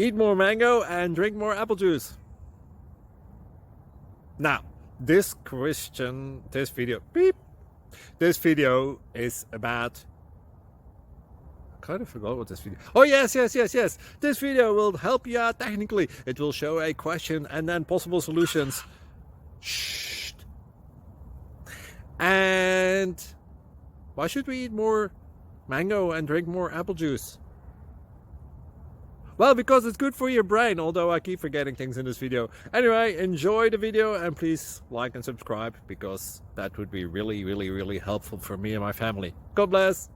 Eat more mango and drink more apple juice. Now, this video is about, I kind of forgot what this video. Oh yes. This video will help you out technically. It will show a question and then possible solutions. Shh. And why should we eat more mango and drink more apple juice? Well, because it's good for your brain, although I keep forgetting things in this video. Anyway, enjoy the video and please like and subscribe, because that would be really helpful for me and my family. God bless!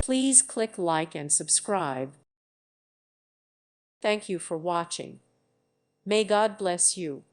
Please click like and subscribe. Thank you for watching. May God bless you.